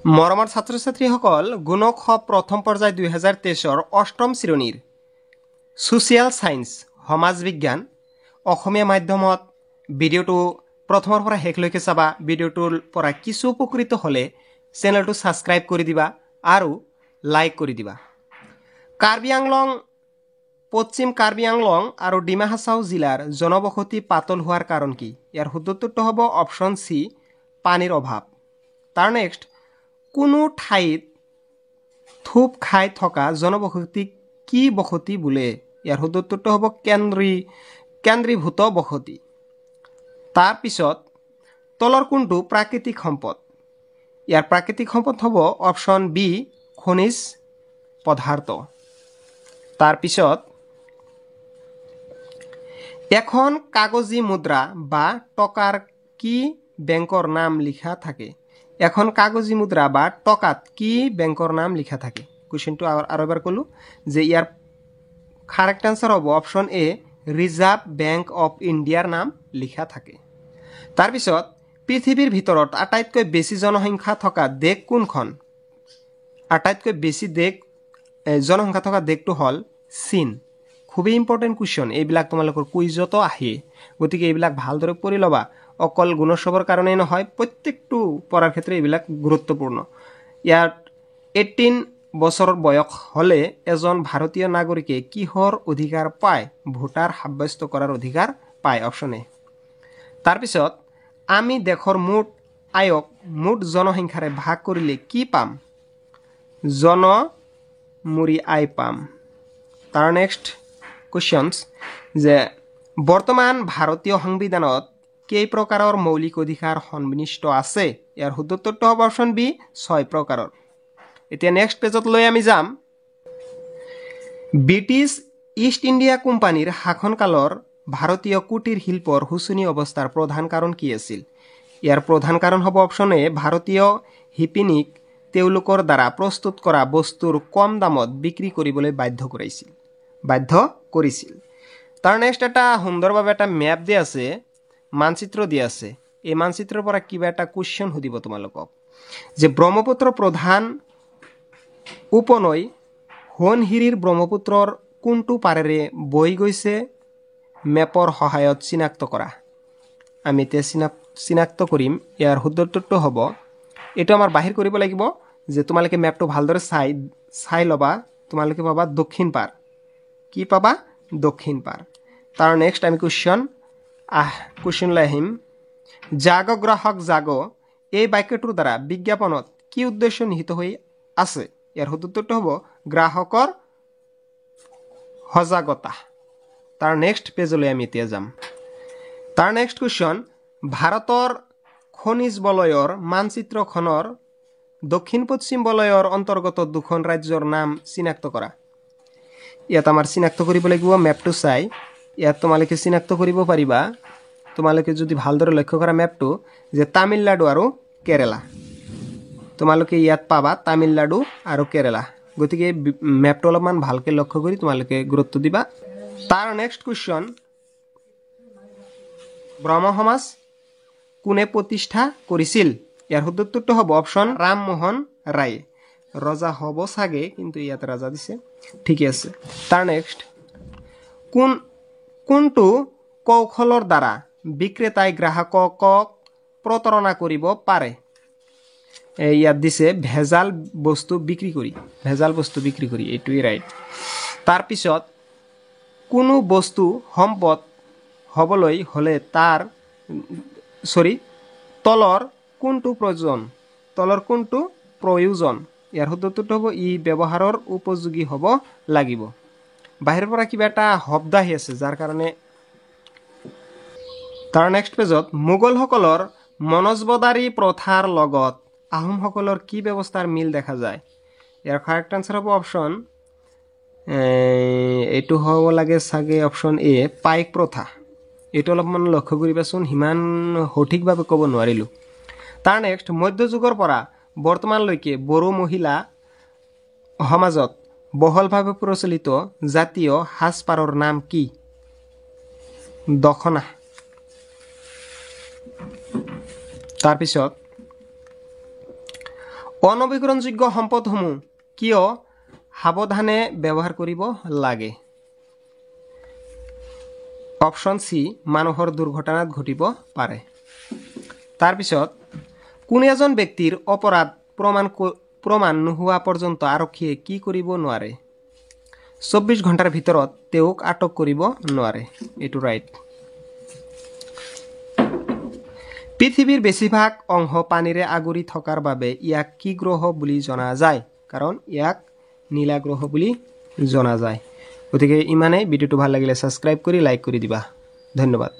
মৰমৰ ছাত্ৰ-ছাত্ৰীসকল গুণক খ প্ৰথম পৰ্যায় 2023 অষ্টম শ্ৰেণীৰ ছ'চিয়েল সায়েন্স সমাজ বিজ্ঞান অসমীয়া মাধ্যমত ভিডিঅ'টো প্ৰথমৰ পৰা শেষলৈকে চাবা। ভিডিঅ'টোৰ পৰা কিছু উপকৃত হ'লে চেনেলটো সাবস্ক্ৰাইব কৰি দিবা আৰু লাইক কৰি দিবা। কাৰ্বি আংলং পশ্চিম কাৰ্বি আংলং আৰু ডিমা হাছাও জিলাৰ জনবসতি পাতল হোৱাৰ কাৰণ কি? ইয়াৰ শুদ্ধ উত্তৰটো হ'ব অপশ্যন চি পানীৰ অভাৱ। তাৰ নেক্সট কোনো ঠাইত থুপ খাই থকা জনবসতিক কি বসতি বোলে? ইয়াৰ শুদ্ধ উত্তৰটো হ'ব কেন্দ্ৰীভূত বসতি। তাৰ পিছত তলৰ কোনটো প্ৰাকৃতিক সম্পদ? ইয়াৰ প্ৰাকৃতিক সম্পদ হ'ব অপশ্যন বি খনিজ পদাৰ্থ। তাৰ পিছত এখন কাগজী মুদ্ৰা বা টকাৰ কি বেংকৰ নাম লিখা থাকে? এখন কাগজী মুদ্ৰা বা টকাত কি বেংকৰ নাম লিখা থাকে? কুৱেশ্যনটো আৰু এবাৰ ক'লো যে ইয়াৰ কাৰেক্ট আনসাৰ হ'ব option A reserve bank of ইণ্ডিয়াৰ নাম লিখা থাকে। তাৰপিছত পৃথিৱীৰ ভিতৰত আটাইতকৈ বেছি জনসংখ্যা থকা দেশ কোনখন? আটাইতকৈ বেছি জনসংখ্যা থকা দেশটো হ'ল চীন। খুবেই ইম্পৰ্টেণ্ট কুৱেশ্যন, এইবিলাক তোমালোকৰ কুইজতো আহে, গতিকে এইবিলাক ভালদৰে পঢ়ি ল'বা। অকল গুণোৎসৱৰ কাৰণেই নহয়, প্ৰত্যেকটো পঢ়াৰ ক্ষেত্ৰত এইবিলাক গুৰুত্বপূৰ্ণ। ইয়াত 18 বছৰৰ বয়স হ'লে এজন ভাৰতীয় নাগৰিকে কিহৰ অধিকাৰ পায়? ভোটাৰ সাব্যস্ত কৰাৰ অধিকাৰ পায়, অপশ্যন এ। তাৰপিছত আমি দেশৰ মুঠ আয়ক মুঠ জনসংখ্যাৰে ভাগ কৰিলে কি পাম? জনমুৰি আয় পাম। তাৰ নেক্সট কুৱেশ্যনছ যে বৰ্তমান ভাৰতীয় সংবিধানত কেই প্ৰকাৰৰ মৌলিক অধিকাৰ সন্নিৱিষ্ট আছে? ইয়াৰ শুদ্ধ উত্তৰটো হ'ব অপশ্যন বি 6 প্ৰকাৰৰ। এতিয়া নেক্সট পেজত লৈ আমি যাম। ব্ৰিটিছ ইষ্ট ইণ্ডিয়া কোম্পানীৰ শাসনকালৰ ভাৰতীয় কুটিৰ শিল্পৰ শোচনীয় অৱস্থাৰ প্ৰধান কাৰণ কি আছিল? ইয়াৰ প্ৰধান কাৰণ হ'ব অপশ্যন এ ভাৰতীয় শিপিনীক তেওঁলোকৰ দ্বাৰা প্ৰস্তুত কৰা বস্তুৰ কম দামত বিক্ৰী কৰিবলৈ বাধ্য কৰিছিল। তাৰ নেক্সট এটা সুন্দৰভাৱে এটা মেপ দিয়া আছে, মানচিত্ৰ দিয়া আছে। এই মানচিত্ৰৰ পৰা কিবা এটা কুৱেশ্যন সুধিব তোমালোকক যে ব্ৰহ্মপুত্ৰ প্ৰধান উপনৈ সোৱণশিৰিৰ ব্ৰহ্মপুত্ৰৰ কোনটো পাৰেৰে বৈ গৈছে? মেপৰ সহায়ত চিনাক্ত কৰা। আমি এতিয়া চিনাক্ত কৰিম। ইয়াৰ শুদ্ধ উত্তৰটো হ'ব, এইটো আমাৰ বাহিৰ কৰিব লাগিব যে তোমালোকে মেপটো ভালদৰে চাই ল'বা। তোমালোকে পাবা দক্ষিণ পাৰ। কি পাবা? দক্ষিণ পাৰ। তাৰ নেক্সট আমি কুৱেশ্যনলৈ আহিম। জাগ গ্ৰাহক জাগ এই বাক্যটোৰ দ্বাৰা বিজ্ঞাপনত কি উদ্দেশ্য নিহিত হৈ আছে? ইয়াৰ শুদ্ধ উত্তৰটো হ'ব গ্ৰাহকৰ সজাগতা। তাৰ নেক্সট পেজলৈ আমি এতিয়া যাম। তাৰ নেক্সট কুৱেশ্যন ভাৰতৰ খনিজ বলয়ৰ মানচিত্ৰখনৰ দক্ষিণ পশ্চিম বলয়ৰ অন্তৰ্গত দুখন ৰাজ্যৰ নাম চিনাক্ত কৰা। ইয়াত আমাৰ চিনাক্ত কৰিব লাগিব মেপটো চাই। ইয়াত তোমালোকে চিনাক্ত কৰিব পাৰিবা, তোমালোকে যদি ভালদৰে লক্ষ্য কৰা মেপটো, যে তামিলনাডু আৰু কেৰেলা। তোমালোকে ইয়াত পাবা তামিলনাডু আৰু কেৰেলা। গতিকে মেপটো অলপমান ভালকৈ লক্ষ্য কৰি তোমালোকে গুৰুত্ব দিবা। তাৰ নেক্সট কুৱেশ্যন ব্ৰহ্ম সমাজ কোনে প্ৰতিষ্ঠা কৰিছিল? ইয়াৰ শুদ্ধ উত্তৰটো হ'ব অপশ্যন ৰামমোহন ৰায়। ৰজা হ'ব চাগে, কিন্তু ইয়াত ৰজা দিছে, ঠিকে আছে। তাৰ নেক্সট কোনটো কৌশলৰ দ্বাৰা বিক্ৰেতাই গ্ৰাহকক প্ৰতাৰণা কৰিব পাৰে? ইয়াত দিছে ভেজাল বস্তু বিক্ৰী কৰি, এইটোৱেই ৰাইট। তাৰপিছত কোনো বস্তু সম্পদ হ'বলৈ হ'লে তলৰ কোনটো প্ৰয়োজন? ইয়াৰ শুদ্ধ উত্তৰটো হ'ব ই ব্যৱহাৰৰ উপযোগী হ'ব লাগিব। বাহিৰৰ পৰা কিবা এটা শব্দ আহি আছে, যাৰ কাৰণে। তাৰ নেক্সট পেজত মোগলসকলৰ মনজবদাৰী প্ৰথাৰ লগত আহোমসকলৰ কি ব্যৱস্থাৰ মিল দেখা যায়? ইয়াৰ কাৰেক্ট আনসাৰ হ'ব অপশ্যন এইটো হ'ব লাগে চাগে অপশ্যন এ পাইক প্ৰথা। এইটো অলপমান লক্ষ্য কৰিবাচোন, সিমান সঠিকভাৱে ক'ব নোৱাৰিলোঁ। তাৰ নেক্সট মধ্যযুগৰ পৰা বৰ্তমানলৈকে বড়ো মহিলা সমাজত বহুলভাৱে প্ৰচলিত জাতীয় সাজপাৰৰ নাম কি? দখনা। তাৰপিছত অনবীকৰণযোগ্য সম্পদসমূহ কিয় সাৱধানে ব্যৱহাৰ কৰিব লাগে? অপশ্যন সি, মানুহৰ দুৰ্ঘটনাত ঘটিব পাৰে। তাৰপিছত কোনো এজন ব্যক্তিৰ অপৰাধ প্ৰমাণ নোহোৱা পৰ্যন্ত আৰক্ষীয়ে কি কৰিব নোৱাৰে? 24 ঘণ্টাৰ ভিতৰত তেওঁক আটক কৰিব নোৱাৰে। এইটো ৰাইট। পৃথিৱীৰ বেছিভাগ অংশ পানীৰে আগুৰি থকাৰ বাবে ইয়াক কি গ্ৰহ বুলি জনা যায়? কাৰণ ইয়াক নীলা গ্ৰহ বুলি জনা যায়। গতিকে ইমানেই। ভিডিঅ'টো ভাল লাগিলে ছাবস্ক্ৰাইব কৰি লাইক কৰি দিবা। ধন্যবাদ।